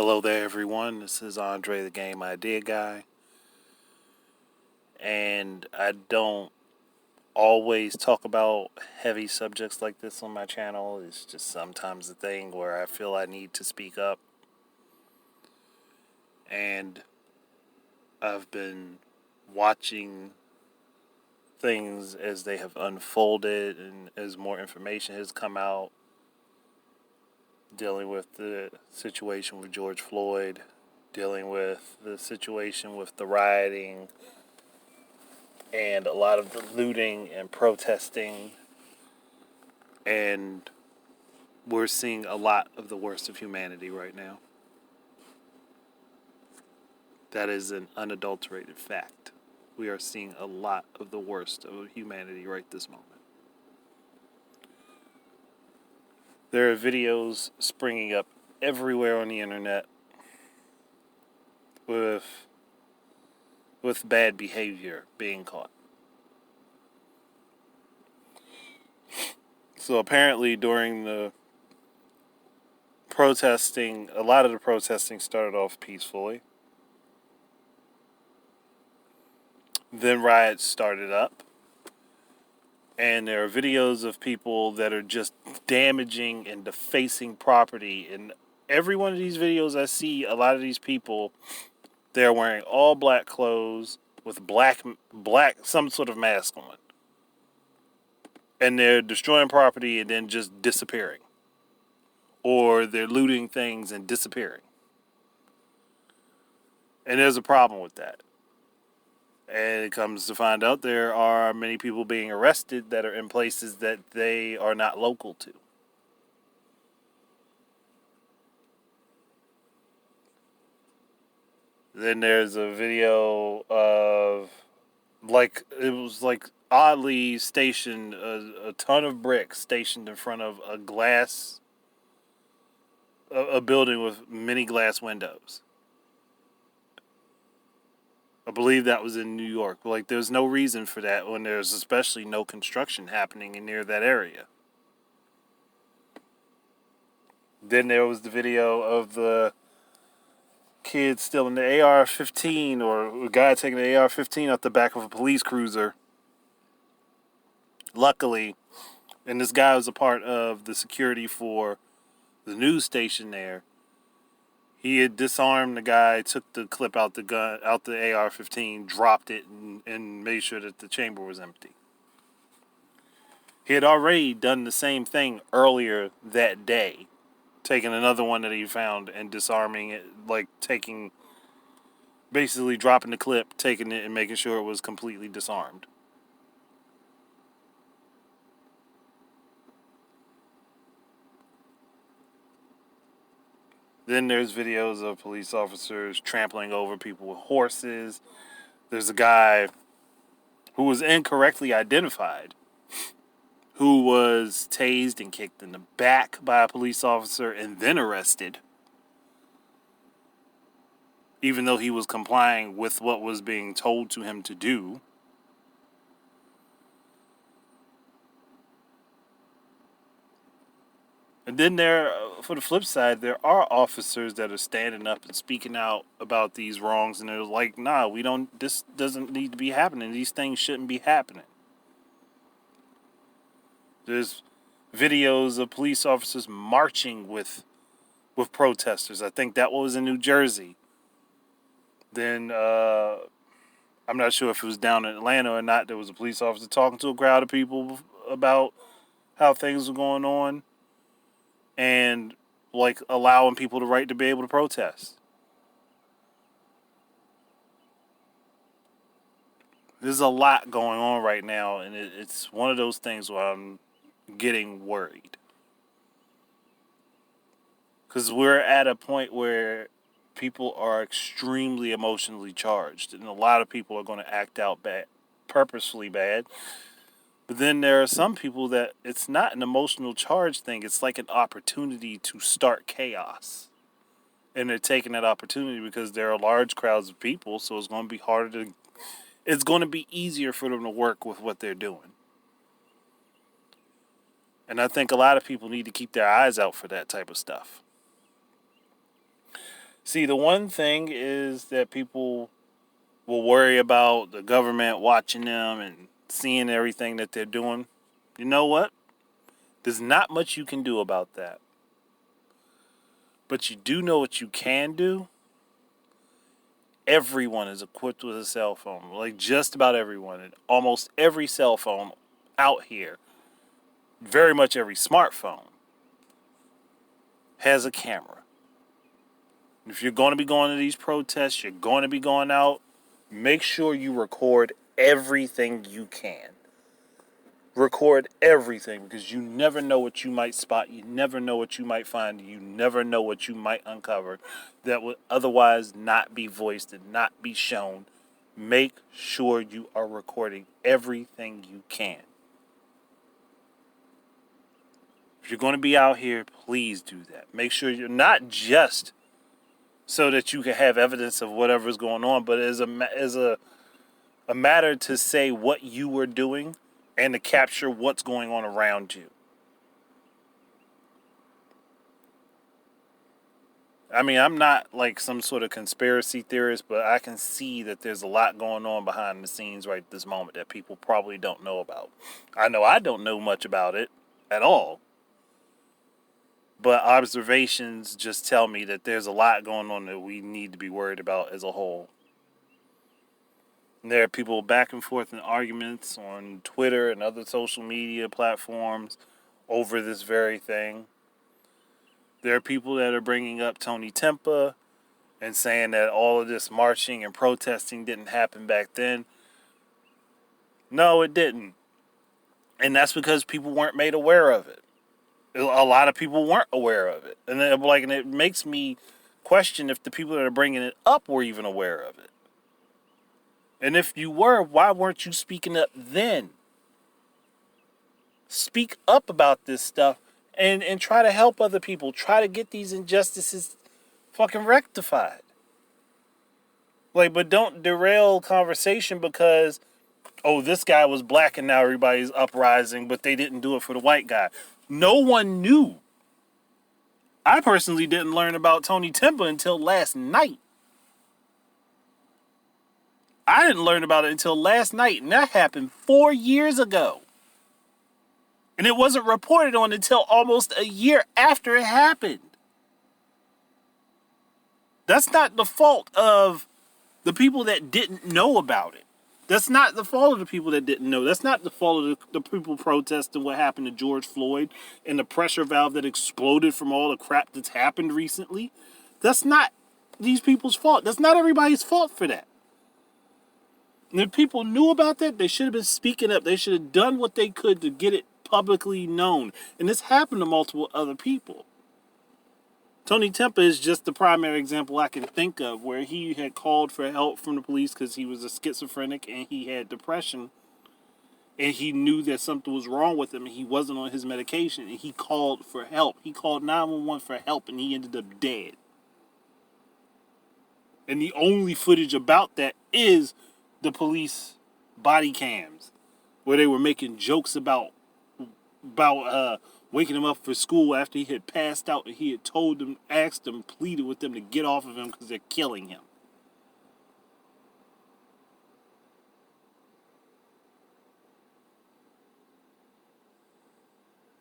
Hello there, everyone. This is Andre, the Game Idea Guy. And I don't always talk about heavy subjects like this on my channel. It's just sometimes a thing where I feel I need to speak up. And I've been watching things as they have unfolded and as more information has come out, dealing with the situation with George Floyd, dealing with the situation with the rioting, and a lot of the looting and protesting, and we're seeing a lot of the worst of humanity right now. That is an unadulterated fact. We are seeing a lot of the worst of humanity right this moment. There are videos springing up everywhere on the internet with bad behavior being caught. So apparently during the protesting, a lot of the protesting started off peacefully. Then riots started up. And there are videos of people that are just damaging and defacing property. And every one of these videos I see, a lot of these people, they're wearing all black clothes with black some sort of mask on. And they're destroying property and then just disappearing. Or they're looting things and disappearing. And there's a problem with that. And it comes to find out there are many people being arrested that are in places that they are not local to. Then there's a video of, it was oddly stationed, a ton of bricks stationed in front of a building with many glass windows. I believe that was in New York. There's no reason for that when there's especially no construction happening near that area. Then there was the video of the kid stealing the AR-15, or a guy taking the AR-15 out the back of a police cruiser. Luckily, and this guy was a part of the security for the news station there. He had disarmed the guy, took the clip out the AR-15, dropped it, and made sure that the chamber was empty. He had already done the same thing earlier that day, taking another one that he found and disarming it, basically dropping the clip, taking it, and making sure it was completely disarmed. Then there's videos of police officers trampling over people with horses. There's a guy who was incorrectly identified, who was tased and kicked in the back by a police officer and then arrested, even though he was complying with what was being told to him to do. And then for the flip side, there are officers that are standing up and speaking out about these wrongs, and they're like, nah, this doesn't need to be happening. These things shouldn't be happening. There's videos of police officers marching with protesters. I think that was in New Jersey. Then, I'm not sure if it was down in Atlanta or not. There was a police officer talking to a crowd of people about how things were going on, and allowing people the right to be able to protest. There's a lot going on right now, and it's one of those things where I'm getting worried. Because we're at a point where people are extremely emotionally charged, and a lot of people are going to act out bad, purposefully bad. But then there are some people that it's not an emotional charge thing. It's like an opportunity to start chaos. And they're taking that opportunity because there are large crowds of people, so it's going to be easier for them to work with what they're doing. And I think a lot of people need to keep their eyes out for that type of stuff. See, the one thing is that people will worry about the government watching them and seeing everything that they're doing. You know what? There's not much you can do about that. But you do know what you can do. Everyone is equipped with a cell phone. Like just about everyone. And almost every cell phone out here, very much every smartphone, has a camera. If you're going to be going to these protests, you're going to be going out, make sure you record everything you can. Record everything, because you never know what you might spot. You never know what you might find. You never know what you might uncover that would otherwise not be voiced and not be shown. Make sure you are recording everything you can. If you're going to be out here, please do that. Make sure you're not just so that you can have evidence of whatever's going on, but as a matter to say what you were doing and to capture what's going on around you. I mean, I'm not like some sort of conspiracy theorist, but I can see that there's a lot going on behind the scenes right this moment that people probably don't know about. I know I don't know much about it at all, but observations just tell me that there's a lot going on that we need to be worried about as a whole. There are people back and forth in arguments on Twitter and other social media platforms over this very thing. There are people that are bringing up Tony Tempa and saying that all of this marching and protesting didn't happen back then. No, it didn't. And that's because people weren't made aware of it. A lot of people weren't aware of it. And it makes me question if the people that are bringing it up were even aware of it. And if you were, why weren't you speaking up then? Speak up about this stuff and try to help other people. Try to get these injustices fucking rectified. But don't derail conversation because, oh, this guy was black and now everybody's uprising, but they didn't do it for the white guy. No one knew. I personally didn't learn about Tony Tempa until last night. I didn't learn about it until last night, and that happened 4 years ago. And it wasn't reported on until almost a year after it happened. That's not the fault of the people that didn't know about it. That's not the fault of the people that didn't know. That's not the fault of the people protesting what happened to George Floyd and the pressure valve that exploded from all the crap that's happened recently. That's not these people's fault. That's not everybody's fault for that. And if people knew about that, they should have been speaking up. They should have done what they could to get it publicly known. And this happened to multiple other people. Tony Tempa is just the primary example I can think of where he had called for help from the police because he was a schizophrenic and he had depression. And he knew that something was wrong with him and he wasn't on his medication. And he called for help. He called 911 for help and he ended up dead. And the only footage about that is the police body cams where they were making jokes about waking him up for school after he had passed out and he had told them, asked them, pleaded with them to get off of him because they're killing him.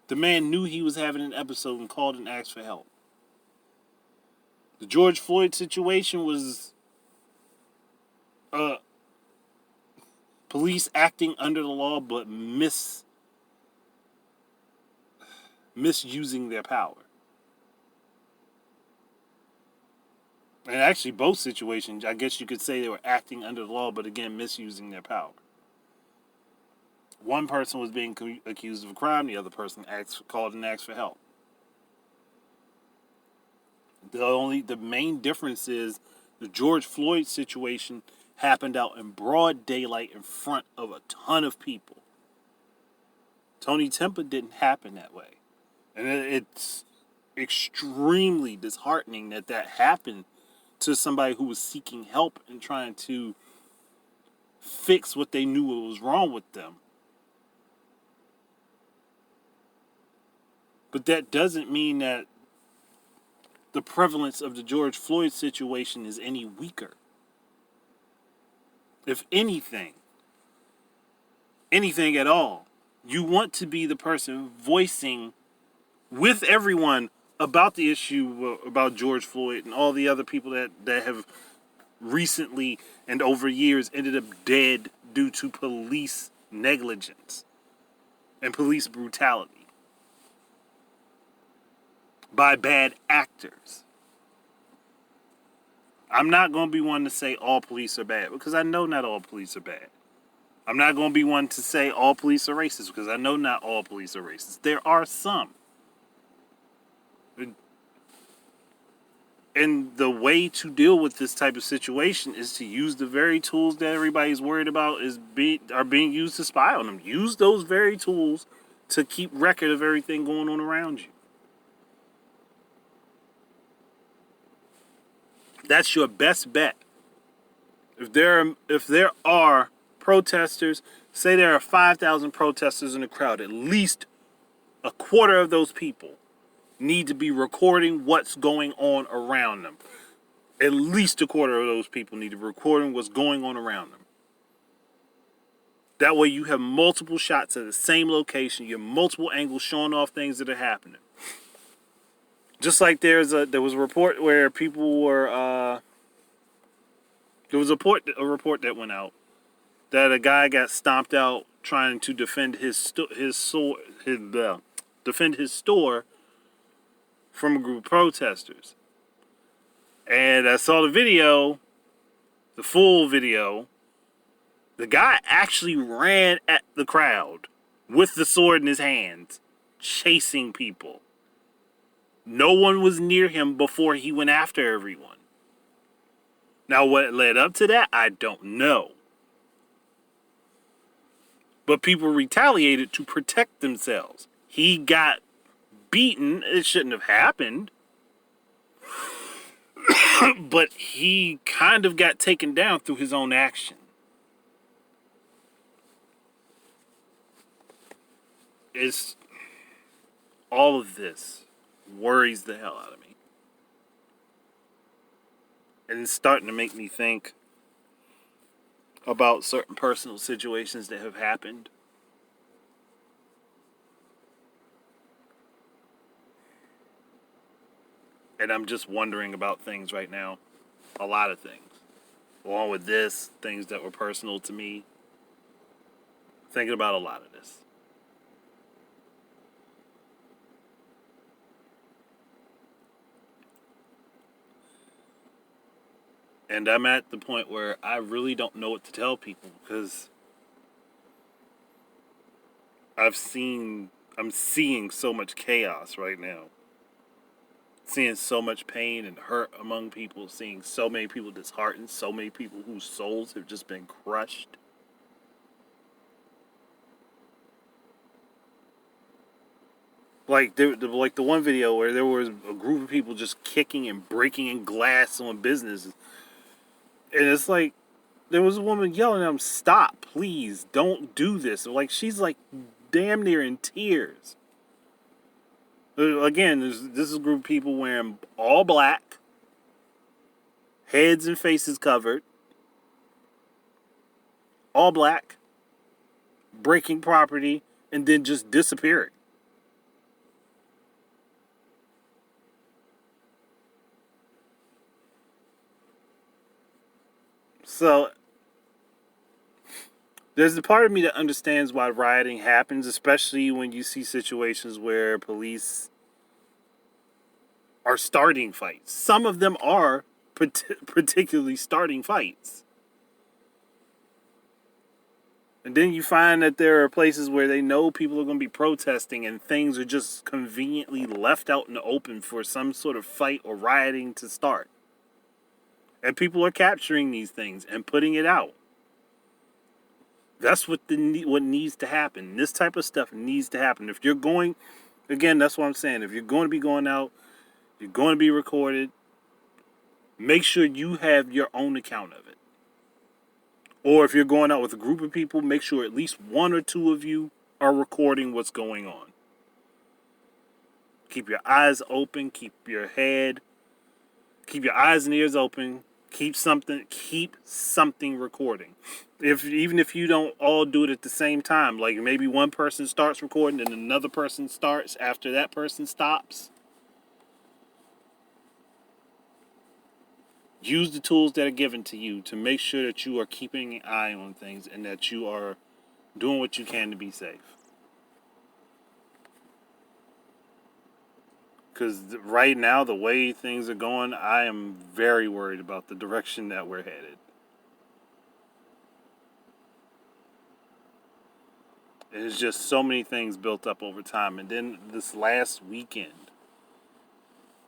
The man knew he was having an episode and called and asked for help. The George Floyd situation was police acting under the law but misusing their power. And actually both situations, I guess you could say they were acting under the law, but again, misusing their power. One person was being accused of a crime, the other person called and asked for help. The main difference is the George Floyd situation happened out in broad daylight in front of a ton of people. Tony Tempa didn't happen that way. And it's extremely disheartening that happened to somebody who was seeking help and trying to fix what they knew was wrong with them. But that doesn't mean that the prevalence of the George Floyd situation is any weaker. If anything at all, you want to be the person voicing with everyone about the issue about George Floyd and all the other people that have recently and over years ended up dead due to police negligence and police brutality by bad actors. I'm not going to be one to say all police are bad, because I know not all police are bad. I'm not going to be one to say all police are racist, because I know not all police are racist. There are some. And the way to deal with this type of situation is to use the very tools that everybody's worried about are being used to spy on them. Use those very tools to keep record of everything going on around you. That's your best bet. If there are protesters, say there are 5,000 protesters in the crowd, at least a quarter of those people need to be recording what's going on around them. At least a quarter of those people need to be recording what's going on around them. That way you have multiple shots at the same location. You have multiple angles showing off things that are happening. Just like there was a report where people were... there was a report that went out that a guy got stomped out trying to defend his store from a group of protesters. And I saw the video, the full video. The guy actually ran at the crowd with the sword in his hand, chasing people. No one was near him before he went after everyone. Now, what led up to that, I don't know. But people retaliated to protect themselves. He got beaten. It shouldn't have happened. But he kind of got taken down through his own action. It's all of this worries the hell out of me. And it's starting to make me think about certain personal situations that have happened. And I'm just wondering about things right now. A lot of things. Along with this, things that were personal to me. Thinking about a lot of this. And I'm at the point where I really don't know what to tell people, because I'm seeing so much chaos right now. Seeing so much pain and hurt among people, seeing so many people disheartened, so many people whose souls have just been crushed. Like the one video where there was a group of people just kicking and breaking in glass on businesses. And it's like, there was a woman yelling at them, "Stop, please, don't do this." Like, she's like damn near in tears. Again, this is a group of people wearing all black, heads and faces covered, all black, breaking property, and then just disappearing. So, there's a part of me that understands why rioting happens, especially when you see situations where police are starting fights. Some of them are particularly starting fights. And then you find that there are places where they know people are going to be protesting and things are just conveniently left out in the open for some sort of fight or rioting to start. And people are capturing these things and putting it out. That's what needs to happen. This type of stuff needs to happen. If you're going, again, that's what I'm saying. If you're going to be going out, you're going to be recorded, make sure you have your own account of it. Or if you're going out with a group of people, make sure at least one or two of you are recording what's going on. Keep your eyes open, keep your head Keep your eyes and ears open. Keep something recording. Even if you don't all do it at the same time, like maybe one person starts recording and another person starts after that person stops. Use the tools that are given to you to make sure that you are keeping an eye on things and that you are doing what you can to be safe. Because right now, the way things are going, I am very worried about the direction that we're headed. There's just so many things built up over time. And then this last weekend,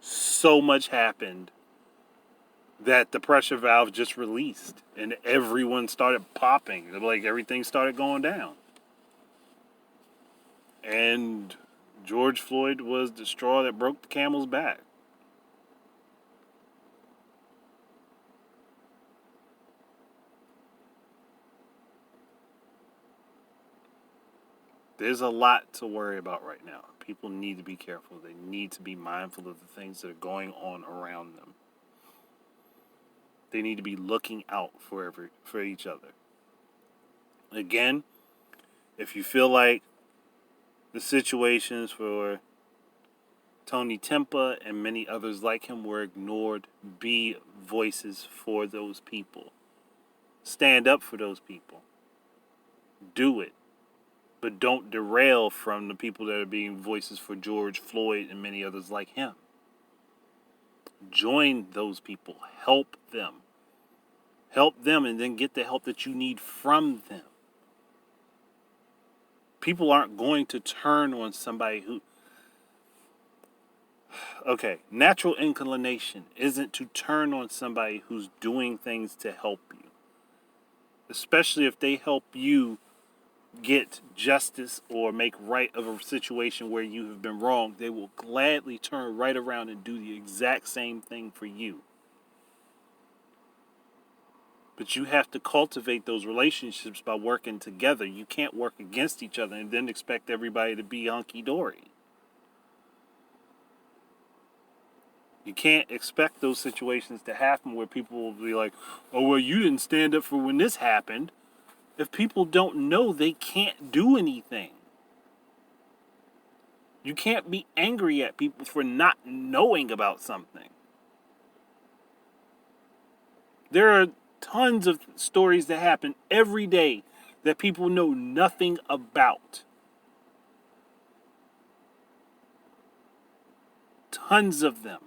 so much happened that the pressure valve just released. And everyone started popping. Like everything started going down. And George Floyd was the straw that broke the camel's back. There's a lot to worry about right now. People need to be careful. They need to be mindful of the things that are going on around them. They need to be looking out for each other. Again, if you feel like the situations for Tony Tempa and many others like him were ignored, be voices for those people. Stand up for those people. Do it. But don't derail from the people that are being voices for George Floyd and many others like him. Join those people. Help them. Help them and then get the help that you need from them. People aren't going to turn on somebody who... Okay, natural inclination isn't to turn on somebody who's doing things to help you. Especially if they help you get justice or make right of a situation where you have been wrong. They will gladly turn right around and do the exact same thing for you. But you have to cultivate those relationships by working together. You can't work against each other and then expect everybody to be hunky-dory. You can't expect those situations to happen where people will be like, oh, well, you didn't stand up for when this happened. If people don't know, they can't do anything. You can't be angry at people for not knowing about something. There are tons of stories that happen every day that people know nothing about. Tons of them.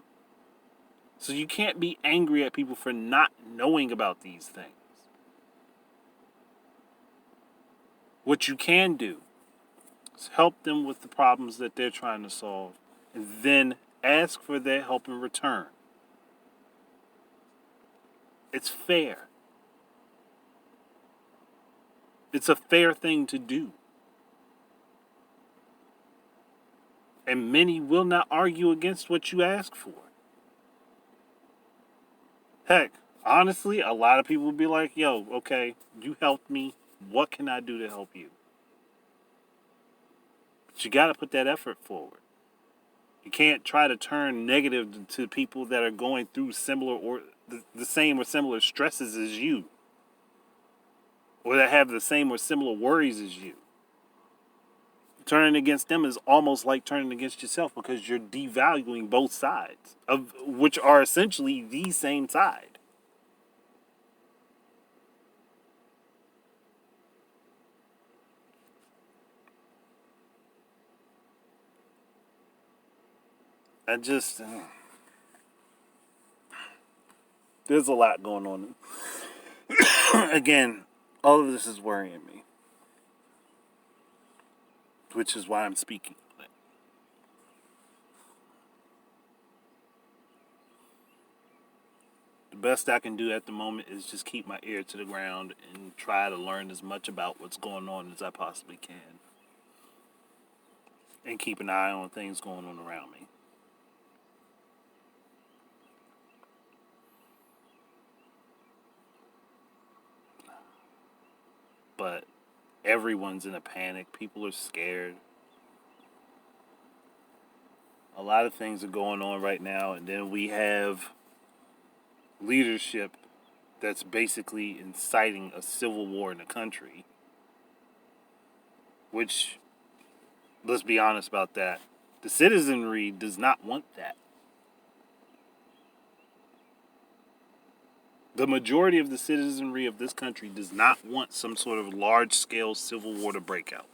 So you can't be angry at people for not knowing about these things. What you can do is help them with the problems that they're trying to solve, and then ask for their help in return. It's fair. It's a fair thing to do. And many will not argue against what you ask for. Heck, honestly, a lot of people will be like, yo, okay, you helped me. What can I do to help you? But you got to put that effort forward. You can't try to turn negative to people that are going through similar or the same or similar stresses as you. Or that have the same or similar worries as you. Turning against them is almost like turning against yourself because you're devaluing both sides, of which are essentially the same side. There's a lot going on. Again, all of this is worrying me, which is why I'm speaking. The best I can do at the moment is just keep my ear to the ground and try to learn as much about what's going on as I possibly can. And keep an eye on things going on around me. But everyone's in a panic. People are scared. A lot of things are going on right now. And then we have leadership that's basically inciting a civil war in the country, which, let's be honest about that, the citizenry does not want that. The majority of the citizenry of this country does not want some sort of large-scale civil war to break out.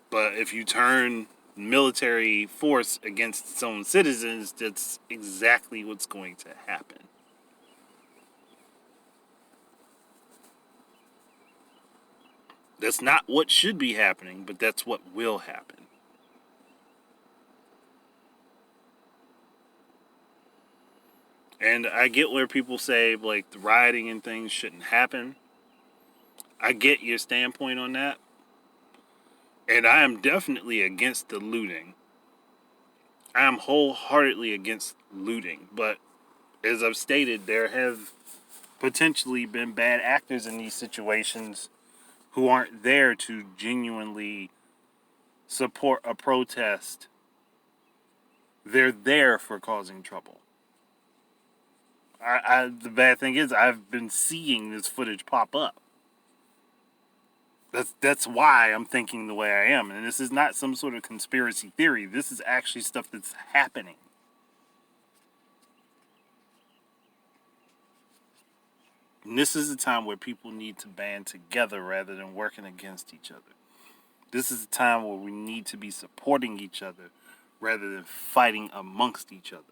But if you turn military force against its own citizens, that's exactly what's going to happen. That's not what should be happening, but that's what will happen. And I get where people say, like, the rioting and things shouldn't happen. I get your standpoint on that. And I am definitely against the looting. I am wholeheartedly against looting. But as I've stated, there have potentially been bad actors in these situations who aren't there to genuinely support a protest. They're there for causing trouble. The bad thing is, I've been seeing this footage pop up. That's why I'm thinking the way I am. And this is not some sort of conspiracy theory. This is actually stuff that's happening. And this is a time where people need to band together rather than working against each other. This is a time where we need to be supporting each other rather than fighting amongst each other.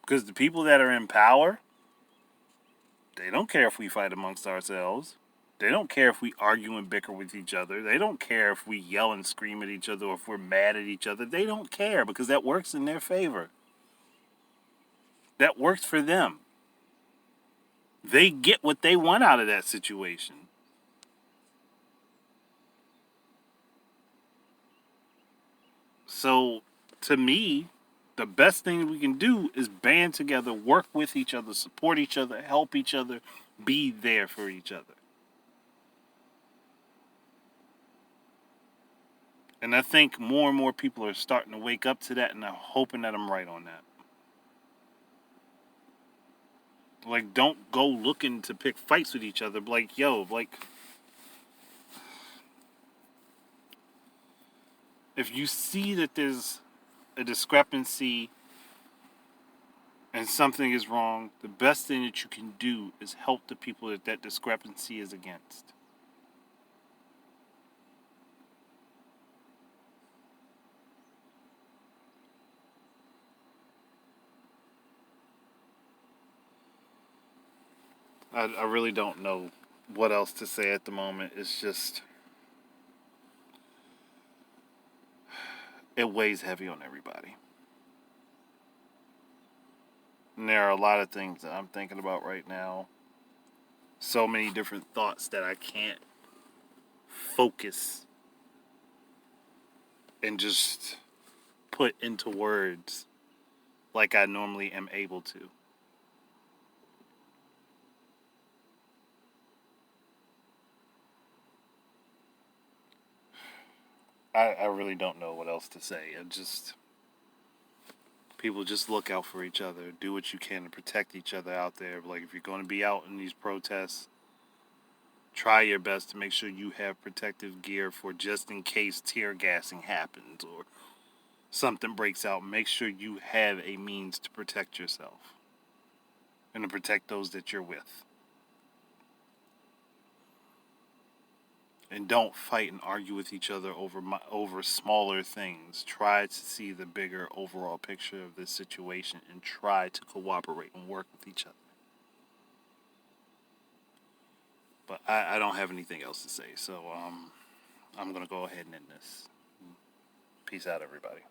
Because the people that are in power, they don't care if we fight amongst ourselves. They don't care if we argue and bicker with each other. They don't care if we yell and scream at each other or if we're mad at each other. They don't care because that works in their favor. That works for them. They get what they want out of that situation. So, to me, the best thing we can do is band together, work with each other, support each other, help each other, be there for each other. And I think more and more people are starting to wake up to that, and I'm hoping that I'm right on that. Like, don't go looking to pick fights with each other. Like, yo, like, if you see that there's a discrepancy and something is wrong, the best thing that you can do is help the people that that discrepancy is against. I really don't know what else to say at the moment. It's just, it weighs heavy on everybody. And there are a lot of things that I'm thinking about right now. So many different thoughts that I can't focus and just put into words like I normally am able to. I really don't know what else to say. People just look out for each other. Do what you can to protect each other out there. Like, if you're going to be out in these protests, try your best to make sure you have protective gear for just in case tear gassing happens or something breaks out. Make sure you have a means to protect yourself and to protect those that you're with. And don't fight and argue with each other over smaller things. Try to see the bigger overall picture of this situation and try to cooperate and work with each other. But I don't have anything else to say, so I'm going to go ahead and end this. Peace out, everybody.